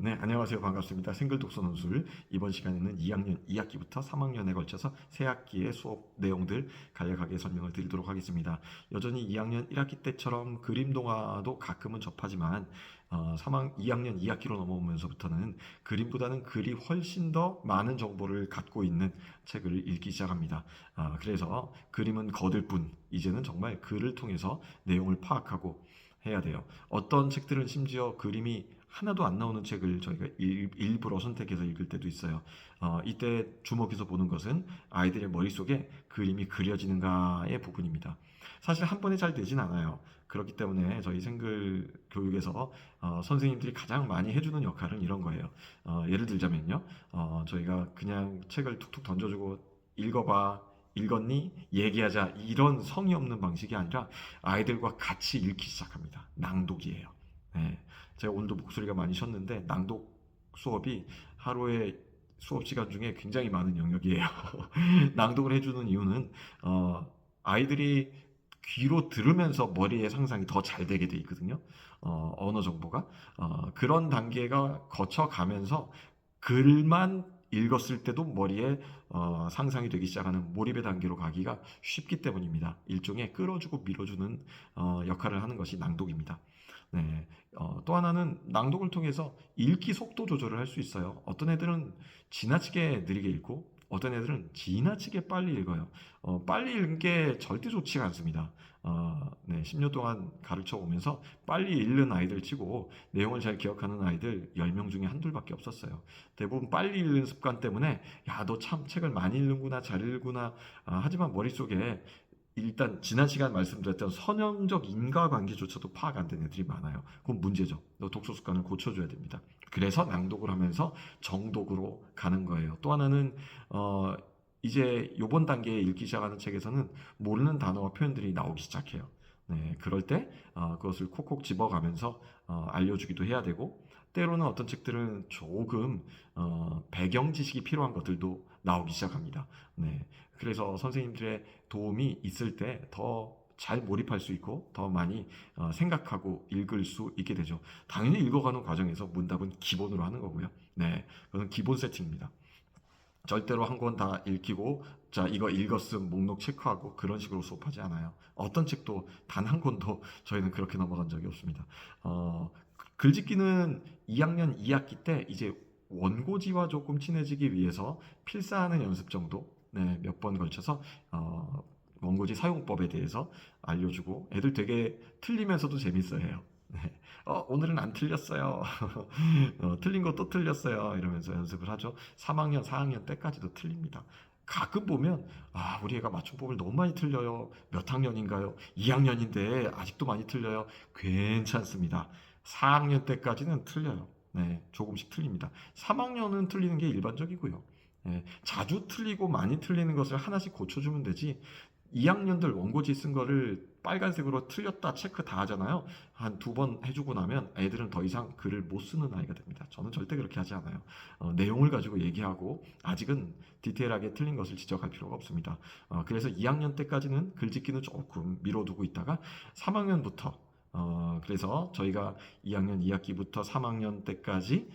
네, 안녕하세요. 반갑습니다. 생글독서논술 이번 시간에는 2학년 2학기부터 3학년에 걸쳐서 새 학기의 수업 내용들 간략하게 설명을 드리도록 하겠습니다. 여전히 2학년 1학기 때처럼 그림 동화도 가끔은 접하지만 2학년 2학기로 넘어오면서부터는 그림보다는 글이 훨씬 더 많은 정보를 갖고 있는 책을 읽기 시작합니다. 그래서 그림은 거들 뿐 이제는 정말 글을 통해서 내용을 파악하고 해야 돼요. 어떤 책들은 심지어 그림이 하나도 안 나오는 책을 저희가 일부러 선택해서 읽을 때도 있어요. 이때 주목해서 보는 것은 아이들의 머릿속에 그림이 그려지는가의 부분입니다. 사실 한 번에 잘 되진 않아요. 그렇기 때문에 저희 생글 교육에서 선생님들이 가장 많이 해주는 역할은 이런 거예요. 예를 들자면요. 저희가 그냥 책을 툭툭 던져주고 읽어봐. 읽었니? 얘기하자. 이런 성의 없는 방식이 아니라 아이들과 같이 읽기 시작합니다. 낭독이에요. 네. 제가 오늘도 목소리가 많이 쉬었는데 낭독 수업이 하루에 수업 시간 중에 굉장히 많은 영역이에요. 낭독을 해주는 이유는 아이들이 귀로 들으면서 머리의 상상이 더 잘 되게 돼 있거든요. 언어 정보가 그런 단계가 거쳐가면서 글만 읽었을 때도 머리에 상상이 되기 시작하는 몰입의 단계로 가기가 쉽기 때문입니다. 일종의 끌어주고 밀어주는 역할을 하는 것이 낭독입니다. 네, 또 하나는 낭독을 통해서 읽기 속도 조절을 할 수 있어요. 어떤 애들은 지나치게 느리게 읽고 어떤 애들은 지나치게 빨리 읽어요. 빨리 읽는 게 절대 좋지가 않습니다. 네, 10년 동안 가르쳐 오면서 빨리 읽는 아이들 치고 내용을 잘 기억하는 아이들 10명 중에 한둘밖에 없었어요. 대부분 빨리 읽는 습관 때문에 야, 너 참 책을 많이 읽는구나, 잘 읽구나. 하지만 머릿속에 일단 지난 시간 말씀드렸던 선형적 인과관계조차도 파악 안 되는 애들이 많아요. 그건 문제죠. 너 독서 습관을 고쳐줘야 됩니다. 그래서 낭독을 하면서 정독으로 가는 거예요. 또 하나는 이제 요번 단계에 읽기 시작하는 책에서는 모르는 단어와 표현들이 나오기 시작해요. 네, 그럴 때 그것을 콕콕 집어가면서 알려주기도 해야 되고 때로는 어떤 책들은 조금 배경 지식이 필요한 것들도 나오기 시작합니다. 네, 그래서 선생님들의 도움이 있을 때 더 잘 몰입할 수 있고 더 많이 생각하고 읽을 수 있게 되죠. 당연히 읽어가는 과정에서 문답은 기본으로 하는 거고요. 네, 그건 기본 세팅입니다. 절대로 한 권 다 읽히고 자 이거 읽었음 목록 체크하고 그런 식으로 수업하지 않아요. 어떤 책도 단 한 권도 저희는 그렇게 넘어간 적이 없습니다. 글짓기는 2학년 2학기 때 이제 원고지와 조금 친해지기 위해서 필사하는 연습 정도 네, 몇 번 걸쳐서 원고지 사용법에 대해서 알려주고 애들 되게 틀리면서도 재밌어해요. 네. 오늘은 안 틀렸어요. 틀린 거 또 틀렸어요. 이러면서 연습을 하죠. 3학년, 4학년 때까지도 틀립니다. 가끔 보면 우리 애가 맞춤법을 너무 많이 틀려요. 몇 학년인가요? 2학년인데 아직도 많이 틀려요. 괜찮습니다. 4학년 때까지는 틀려요. 네, 조금씩 틀립니다. 3학년은 틀리는 게 일반적이고요. 네, 자주 틀리고 많이 틀리는 것을 하나씩 고쳐주면 되지. 2학년들 원고지 쓴 거를 빨간색으로 틀렸다 체크 다 하잖아요. 한 두 번 해주고 나면 애들은 더 이상 글을 못 쓰는 아이가 됩니다. 저는 절대 그렇게 하지 않아요. 내용을 가지고 얘기하고 아직은 디테일하게 틀린 것을 지적할 필요가 없습니다. 그래서 2학년 때까지는 글짓기는 조금 미뤄두고 있다가 3학년부터 그래서 저희가 2학년 2학기부터 3학년 때까지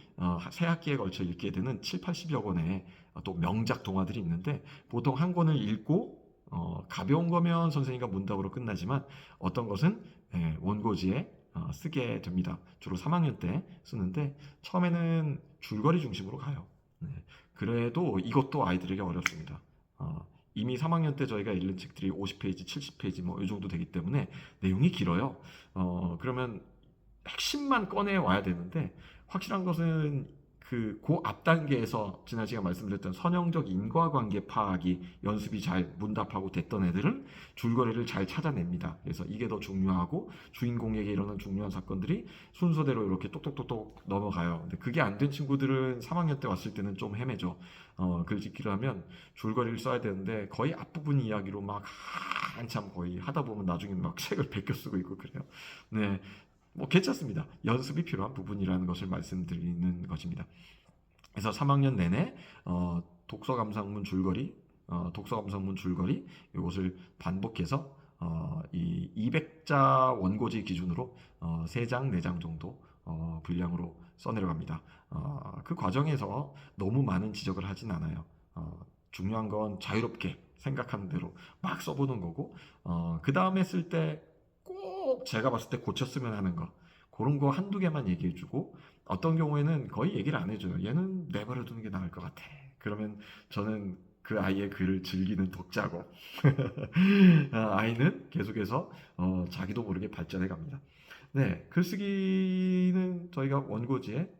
세 학기에 걸쳐 읽게 되는 7, 80여 권의 또 명작 동화들이 있는데 보통 한 권을 읽고 가벼운 거면 선생님과 문답으로 끝나지만 어떤 것은 원고지에 쓰게 됩니다. 주로 3학년 때 쓰는데 처음에는 줄거리 중심으로 가요. 네. 그래도 이것도 아이들에게 어렵습니다. 이미 3학년 때 저희가 읽는 책들이 50페이지, 70페이지 뭐 이 정도 되기 때문에 내용이 길어요. 그러면 핵심만 꺼내 와야 되는데 확실한 것은 그 앞 단계에서 지난 시간 말씀드렸던 선형적 인과관계 파악이 연습이 잘 문답하고 됐던 애들은 줄거리를 잘 찾아냅니다. 그래서 이게 더 중요하고 주인공에게 일어난 중요한 사건들이 순서대로 이렇게 똑똑똑똑 넘어가요. 근데 그게 안 된 친구들은 3학년 때 왔을 때는 좀 헤매죠. 글짓기를 하면 줄거리를 써야 되는데 거의 앞부분 이야기로 막 한참 거의 하다 보면 나중에 막 책을 베껴 쓰고 있고 그래요. 네, 뭐 괜찮습니다. 연습이 필요한 부분이라는 것을 말씀드리는 것입니다. 그래서 3학년 내내 독서 감상문 줄거리, 독서 감상문 줄거리 이것을 반복해서 이 200자 원고지 기준으로 3장, 4장 정도 분량으로 써내려갑니다. 그 과정에서 너무 많은 지적을 하진 않아요. 중요한 건 자유롭게 생각하는 대로 막 써보는 거고, 그 다음에 쓸 때 꼭 제가 봤을 때 고쳤으면 하는 거, 그런 거 한두 개만 얘기해주고, 어떤 경우에는 거의 얘기를 안 해줘요. 얘는 내버려 두는 게 나을 것 같아. 그러면 저는 그 아이의 글을 즐기는 독자고, 아이는 계속해서 자기도 모르게 발전해 갑니다. 네, 글쓰기는 저희가 원고지에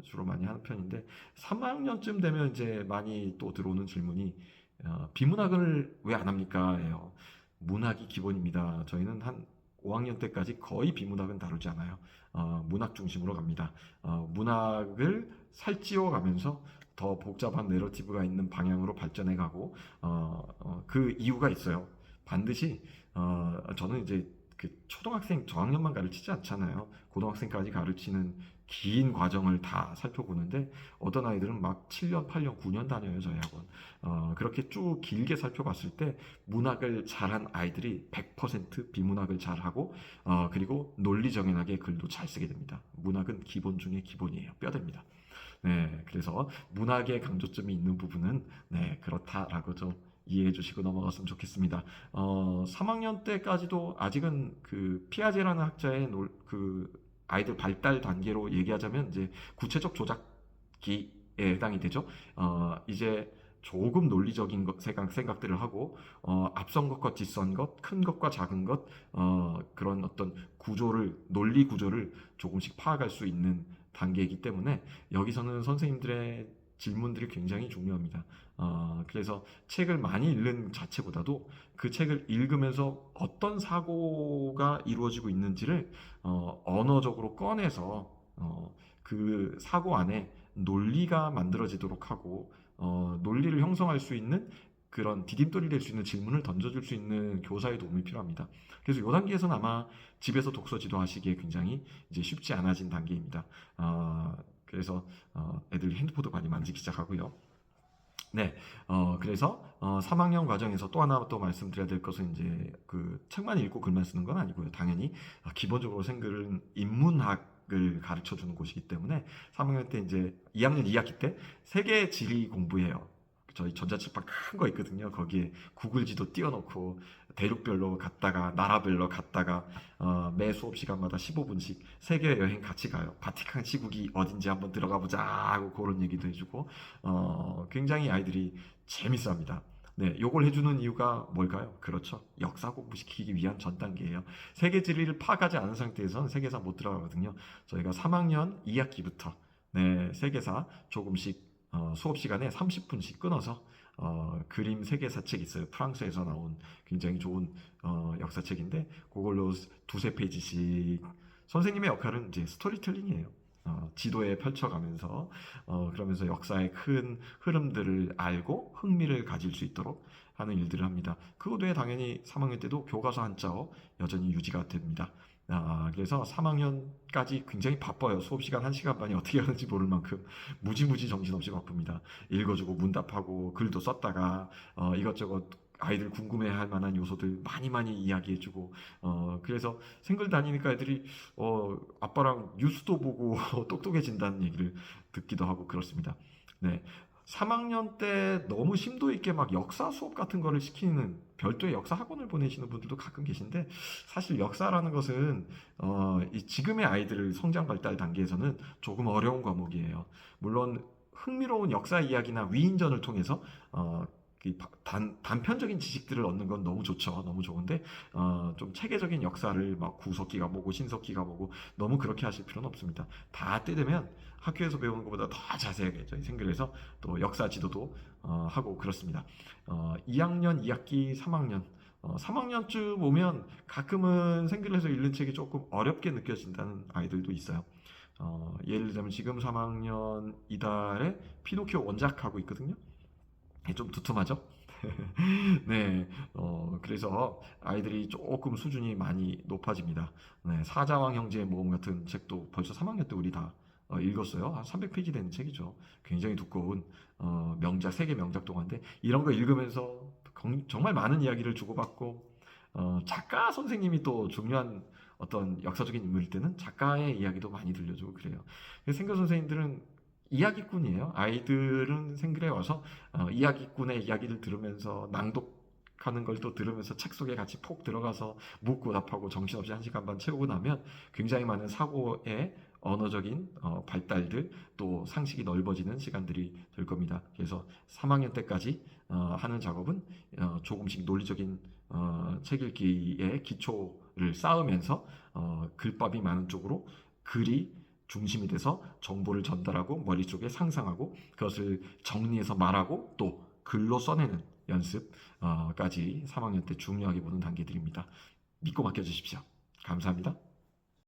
주로 많이 하는 편인데 3학년쯤 되면 이제 많이 또 들어오는 질문이 비문학을 왜 안 합니까? 예요. 문학이 기본입니다. 저희는 한 5학년 때까지 거의 비문학은 다루지 않아요. 문학 중심으로 갑니다. 문학을 살찌워 가면서 더 복잡한 내러티브가 있는 방향으로 발전해 가고 그 이유가 있어요. 반드시 저는 이제 그 초등학생 저학년만 가르치지 않잖아요. 고등학생까지 가르치는 긴 과정을 다 살펴보는데 어떤 아이들은 막 7년, 8년, 9년 다녀요, 저희 학원. 그렇게 쭉 길게 살펴봤을 때 문학을 잘한 아이들이 100% 비문학을 잘하고 그리고 논리정연하게 글도 잘 쓰게 됩니다. 문학은 기본 중에 기본이에요. 뼈대입니다. 네, 그래서 문학의 강조점이 있는 부분은 네, 그렇다라고 좀 이해해 주시고 넘어갔으면 좋겠습니다. 3학년 때까지도 아직은 그 피아제라는 학자의 그 아이들 발달 단계로 얘기하자면 이제 구체적 조작기에 해당이 되죠. 이제 조금 논리적인 생각들을 하고 앞선 것과 뒷선 것, 큰 것과 작은 것 그런 어떤 구조를 논리 구조를 조금씩 파악할 수 있는 단계이기 때문에 여기서는 선생님들의 질문들이 굉장히 중요합니다. 그래서 책을 많이 읽는 자체보다도 그 책을 읽으면서 어떤 사고가 이루어지고 있는지를 언어적으로 꺼내서 그 사고 안에 논리가 만들어지도록 하고 논리를 형성할 수 있는 그런 디딤돌이 될 수 있는 질문을 던져줄 수 있는 교사의 도움이 필요합니다. 그래서 이 단계에서는 아마 집에서 독서 지도하시기에 굉장히 이제 쉽지 않아진 단계입니다. 그래서 애들이 핸드폰도 많이 만지기 시작하고요. 네, 그래서 3학년 과정에서 또 하나 또 말씀드려야 될 것은 이제 그 책만 읽고 글만 쓰는 건 아니고요. 당연히 기본적으로 생글은 인문학을 가르쳐 주는 곳이기 때문에 3학년 때 이제 2학년 2학기 때 세계 지리 공부해요. 저희 전자책방 큰 거 있거든요. 거기에 구글 지도 띄워놓고 대륙별로 갔다가 나라별로 갔다가 매 수업 시간마다 15분씩 세계 여행 같이 가요. 바티칸 시국이 어딘지 한번 들어가 보자 하고 그런 얘기도 해주고 굉장히 아이들이 재밌어합니다. 네, 요걸 해주는 이유가 뭘까요? 그렇죠. 역사 공부시키기 위한 전 단계예요. 세계 지리를 파악하지 않은 상태에서는 세계사 못 들어가거든요. 저희가 3학년 2학기부터 네, 세계사 조금씩 수업 시간에 30분씩 끊어서 그림 세계사 책 있어요. 프랑스에서 나온 굉장히 좋은 역사책인데 그걸로 두세 페이지씩 선생님의 역할은 이제 스토리텔링이에요. 지도에 펼쳐가면서 그러면서 역사의 큰 흐름들을 알고 흥미를 가질 수 있도록 하는 일들을 합니다. 그것 외에 당연히 3학년 때도 교과서 한자어 여전히 유지가 됩니다. 그래서 3학년까지 굉장히 바빠요. 수업 시간 1시간 반이 어떻게 하는지 모를 만큼 무지무지 정신없이 바쁩니다. 읽어주고 문답하고 글도 썼다가 이것저것 아이들 궁금해할 만한 요소들 많이 많이 이야기해주고 그래서 생글 다니니까 애들이 아빠랑 뉴스도 보고 똑똑해진다는 얘기를 듣기도 하고 그렇습니다. 네. 3학년 때 너무 심도 있게 막 역사 수업 같은 거를 시키는 별도의 역사 학원을 보내시는 분들도 가끔 계신데 사실 역사라는 것은 이 지금의 아이들 성장 발달 단계에서는 조금 어려운 과목이에요. 물론 흥미로운 역사 이야기나 위인전을 통해서 단편적인 지식들을 얻는 건 너무 좋죠. 너무 좋은데 좀 체계적인 역사를 막 구석기가 뭐고 신석기가 뭐고 너무 그렇게 하실 필요는 없습니다. 다 때 되면 학교에서 배우는 것보다 더 자세하게 저희 생글에서 또 역사 지도도 하고 그렇습니다. 2학년, 2학기, 3학년 3학년쯤 오면 가끔은 생글에서 읽는 책이 조금 어렵게 느껴진다는 아이들도 있어요. 예를 들자면 지금 3학년 이달에 피노키오 원작하고 있거든요. 좀 두툼하죠? 네, 그래서 아이들이 조금 수준이 많이 높아집니다. 네, 사자왕 형제의 모험 같은 책도 벌써 3학년 때 우리 다 읽었어요. 한 300페이지 되는 책이죠. 굉장히 두꺼운 명작, 세계 명작 동화인데 이런 거 읽으면서 정말 많은 이야기를 주고받고 작가 선생님이 또 중요한 어떤 역사적인 인물일 때는 작가의 이야기도 많이 들려주고 그래요. 그래서 생글 선생님들은 이야기꾼이에요. 아이들은 생글에 와서 이야기꾼의 이야기를 들으면서 낭독하는 걸 또 들으면서 책 속에 같이 폭 들어가서 묻고 답하고 정신없이 1시간 반 채우고 나면 굉장히 많은 사고의 언어적인 발달들 또 상식이 넓어지는 시간들이 될 겁니다. 그래서 3학년 때까지 하는 작업은 조금씩 논리적인 책 읽기의 기초를 쌓으면서 글밥이 많은 쪽으로 글이 중심이 돼서 정보를 전달하고 머릿속에 상상하고 그것을 정리해서 말하고 또 글로 써내는 연습까지 3학년 때 중요하게 보는 단계들입니다. 믿고 맡겨주십시오. 감사합니다.